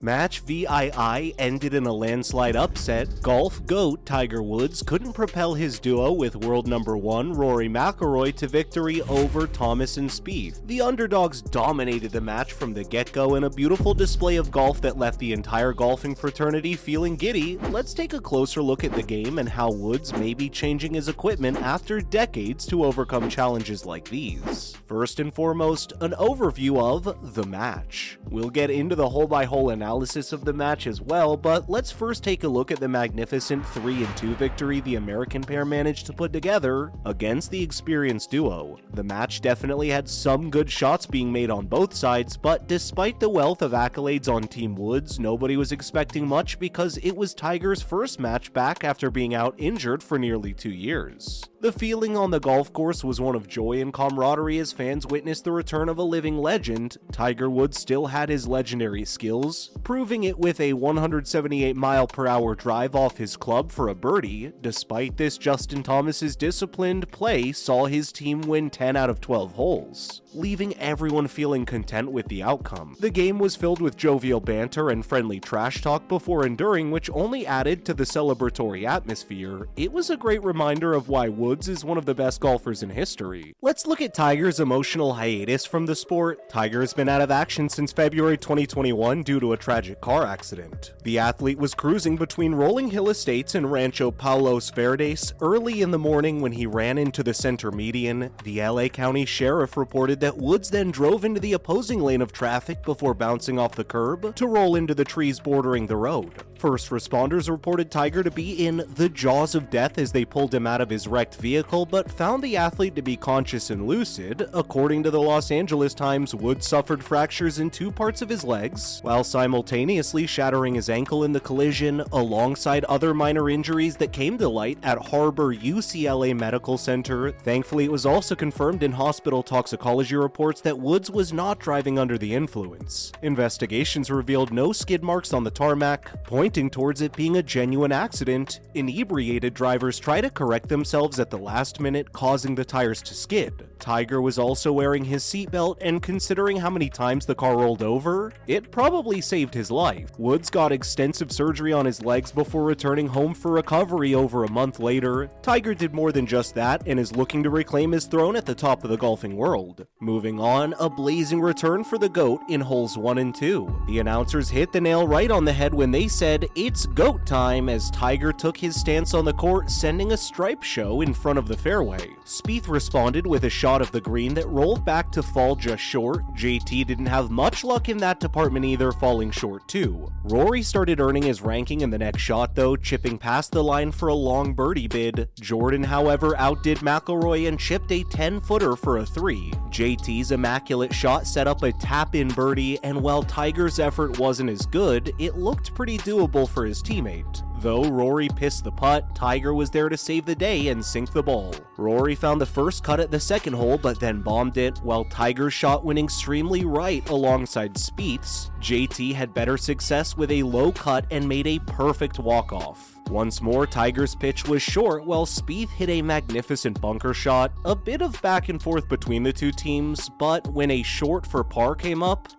Match VII ended in a landslide upset. Golf GOAT Tiger Woods couldn't propel his duo with world number 1 Rory McIlroy to victory over Thomas and Spieth. The underdogs dominated the match from the get-go in a beautiful display of golf that left the entire golfing fraternity feeling giddy. Let's take a closer look at the game and how Woods may be changing his equipment after decades to overcome challenges like these. First and foremost, an overview of the match. We'll get into the hole-by-hole analysis of the match as well, but let's first take a look at the magnificent 3-2 victory the American pair managed to put together against the experienced duo. The match definitely had some good shots being made on both sides, but despite the wealth of accolades on Team Woods, nobody was expecting much because it was Tiger's first match back after being out injured for nearly 2 years. The feeling on the golf course was one of joy and camaraderie as fans witnessed the return of a living legend. Tiger Woods still had his legendary skills, proving it with a 178-mile-per-hour drive off his club for a birdie. Despite this, Justin Thomas's disciplined play saw his team win 10 out of 12 holes, leaving everyone feeling content with the outcome. The game was filled with jovial banter and friendly trash talk before and during, which only added to the celebratory atmosphere. It was a great reminder of why Woods is one of the best golfers in history. Let's look at Tiger's emotional hiatus from the sport. Tiger has been out of action since February 2021 due to a tragic car accident. The athlete was cruising between Rolling Hill Estates and Rancho Palos Verdes early in the morning when he ran into the center median. The LA County Sheriff reported that Woods then drove into the opposing lane of traffic before bouncing off the curb to roll into the trees bordering the road. First responders reported Tiger to be in the jaws of death as they pulled him out of his wrecked vehicle, but found the athlete to be conscious and lucid. According to the Los Angeles Times, Woods suffered fractures in 2 parts of his legs, while simultaneously shattering his ankle in the collision, alongside other minor injuries that came to light at Harbor UCLA Medical Center. Thankfully, it was also confirmed in hospital toxicology reports that Woods was not driving under the influence. Investigations revealed no skid marks on the tarmac, pointing towards it being a genuine accident. Inebriated drivers try to correct themselves at the last minute, causing the tires to skid. Tiger was also wearing his seatbelt, and considering how many times the car rolled over, it probably saved his life. Woods got extensive surgery on his legs before returning home for recovery over a month later. Tiger did more than just that and is looking to reclaim his throne at the top of the golfing world. Moving on, a blazing return for the GOAT in holes 1 and 2. The announcers hit the nail right on the head when they said it's GOAT time as Tiger took his stance on the court, sending a stripe show in front of the fairway. Spieth responded with a shot of the green that rolled back to fall just short. JT didn't have much luck in that department either, falling short too. Rory started earning his ranking in the next shot though, chipping past the line for a long birdie bid. Jordan, however, outdid McIlroy and chipped a 10-footer for a 3. JT's immaculate shot set up a tap-in birdie, and while Tiger's effort wasn't as good, it looked pretty doable for his teammate. Though Rory pissed the putt, Tiger was there to save the day and sink the ball. Rory found the first cut at the second hole but then bombed it, while Tiger's shot went extremely right alongside Spieth's. JT had better success with a low cut and made a perfect walk-off. Once more, Tiger's pitch was short while Spieth hit a magnificent bunker shot. A bit of back and forth between the two teams, but when a short for par came up,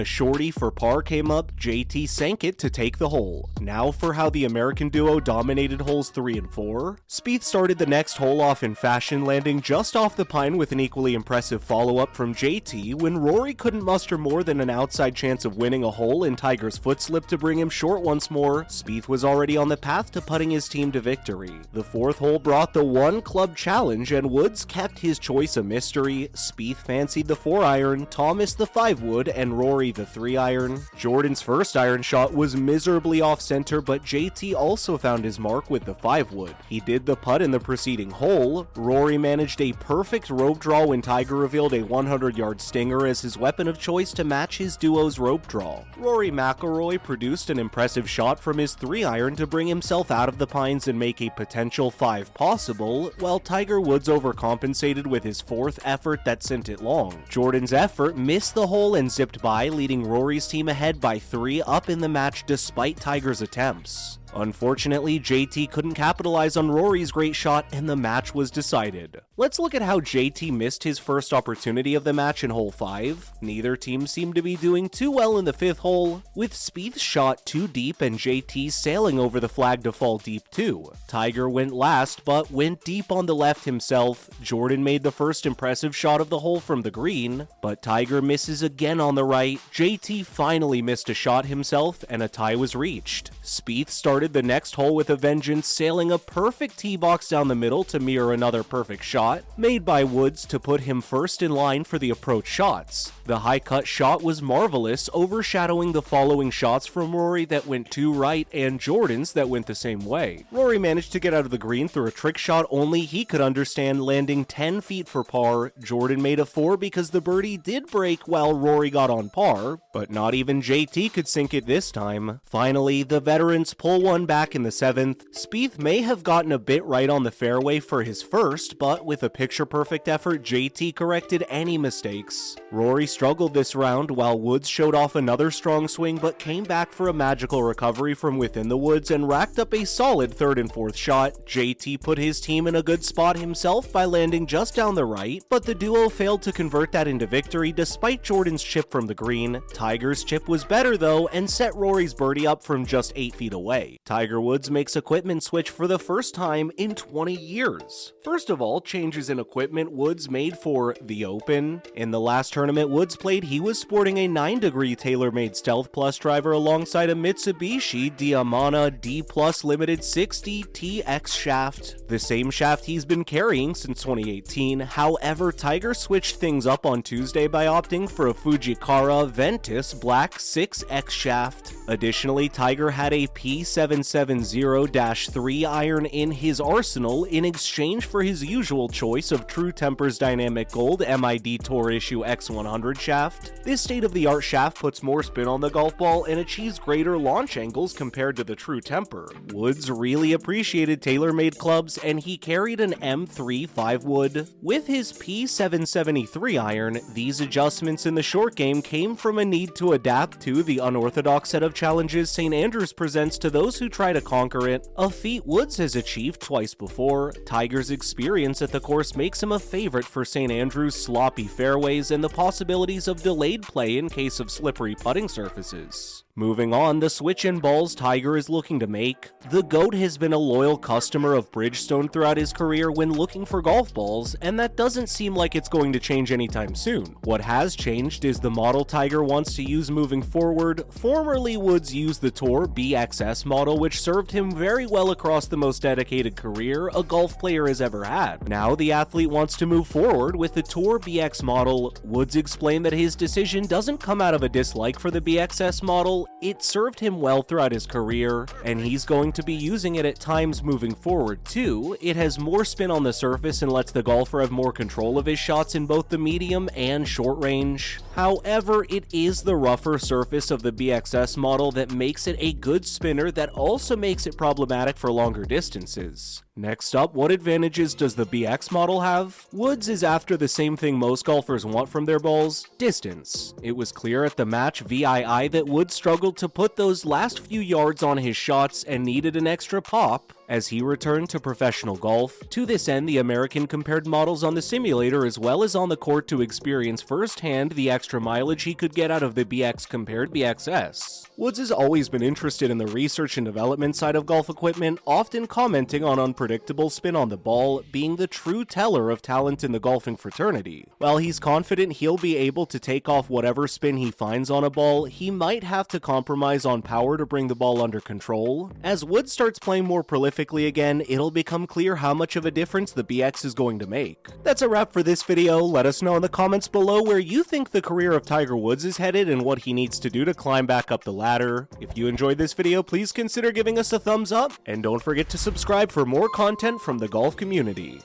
shorty for par came up, JT sank it to take the hole. Now for how the American duo dominated holes 3 and 4. Spieth started the next hole off in fashion, landing just off the pine with an equally impressive follow-up from JT when Rory couldn't muster more than an outside chance of winning a hole and Tiger's foot slipped to bring him short once more. Spieth was already on the path to putting his team to victory. The 4th hole brought the 1-club challenge and Woods kept his choice a mystery. Spieth fancied the 4-iron, Thomas the 5-wood, and Rory the 3-iron. Jordan's first iron shot was miserably off-center, but JT also found his mark with the 5-wood. He did the putt in the preceding hole. Rory managed a perfect rope draw when Tiger revealed a 100-yard stinger as his weapon of choice to match his duo's rope draw. Rory McIlroy produced an impressive shot from his 3-iron to bring himself out of the pines and make a potential 5 possible, while Tiger Woods overcompensated with his 4th effort that sent it long. Jordan's effort missed the hole and zipped by, leading Rory's team ahead by 3 up in the match despite Tiger's attempts. Unfortunately, JT couldn't capitalize on Rory's great shot and the match was decided. Let's look at how JT missed his first opportunity of the match in hole 5. Neither team seemed to be doing too well in the 5th hole, with Spieth's shot too deep and JT sailing over the flag to fall deep too. Tiger went last, but went deep on the left himself. Jordan made the first impressive shot of the hole from the green, but Tiger misses again on the right. JT finally missed a shot himself, and a tie was reached. Spieth started the next hole with a vengeance, sailing a perfect tee box down the middle to mirror another perfect shot made by Woods to put him first in line for the approach shots. The high cut shot was marvelous, overshadowing the following shots from Rory that went to right and Jordan's that went the same way. Rory managed to get out of the green through a trick shot only he could understand, landing 10 feet for par. Jordan made a 4 because the birdie did break while Rory got on par, but not even JT could sink it this time. Finally, the veterans pull one back in the 7th. Spieth may have gotten a bit right on the fairway for his first, but with a picture-perfect effort, JT corrected any mistakes. Rory struggled this round while Woods showed off another strong swing but came back for a magical recovery from within the woods and racked up a solid 3rd and 4th shot. JT put his team in a good spot himself by landing just down the right, but the duo failed to convert that into victory despite Jordan's chip from the green. Tiger's chip was better though and set Rory's birdie up from just 8 feet away. Tiger Woods makes equipment switch for the first time in 20 years. First of all, changes in equipment Woods made for the Open. In the last tournament Woods played, he was sporting a 9-degree TaylorMade Stealth Plus driver alongside a Mitsubishi Diamana D Plus Limited 60 TX shaft, the same shaft he's been carrying since 2018. However, Tiger switched things up on Tuesday by opting for a Fujikara Ventus Black 6X shaft. Additionally, Tiger had a P770-3 iron in his arsenal in exchange for his usual choice of True Temper's Dynamic Gold MID Tour Issue X100 shaft. This state-of-the-art shaft puts more spin on the golf ball and achieves greater launch angles compared to the True Temper. Woods really appreciated TaylorMade clubs and he carried an M3 5-wood. With his P773 iron, these adjustments in the short game came from a need to adapt to the unorthodox set of challenges St. Andrews presents to those who try to conquer it, a feat Woods has achieved twice before. Tiger's experience at the course makes him a favorite for St. Andrews' sloppy fairways and the possibilities of delayed play in case of slippery putting surfaces. Moving on, the switch in balls Tiger is looking to make. The GOAT has been a loyal customer of Bridgestone throughout his career when looking for golf balls, and that doesn't seem like it's going to change anytime soon. What has changed is the model Tiger wants to use moving forward. Formerly, Woods used the Tour BXS model, which served him very well across the most dedicated career a golf player has ever had. Now, the athlete wants to move forward with the Tour BX model. Woods explained that his decision doesn't come out of a dislike for the BXS model. It served him well throughout his career, and he's going to be using it at times moving forward too. It has more spin on the surface and lets the golfer have more control of his shots in both the medium and short range. However, it is the rougher surface of the BXS model that makes it a good spinner that also makes it problematic for longer distances. Next up, what advantages does the BX model have? Woods is after the same thing most golfers want from their balls: distance. It was clear at the match VII that Woods struggled to put those last few yards on his shots and needed an extra pop as he returned to professional golf. To this end, the American compared models on the simulator as well as on the court to experience firsthand the extra mileage he could get out of the BX compared BXS. Woods has always been interested in the research and development side of golf equipment, often commenting on unpredictable spin on the ball being the true teller of talent in the golfing fraternity. While he's confident he'll be able to take off whatever spin he finds on a ball, he might have to compromise on power to bring the ball under control. As Woods starts playing more prolifically again, it'll become clear how much of a difference the BX is going to make. That's a wrap for this video. Let us know in the comments below where you think the career of Tiger Woods is headed and what he needs to do to climb back up the ladder. If you enjoyed this video, please consider giving us a thumbs up, and don't forget to subscribe for more content from the golf community.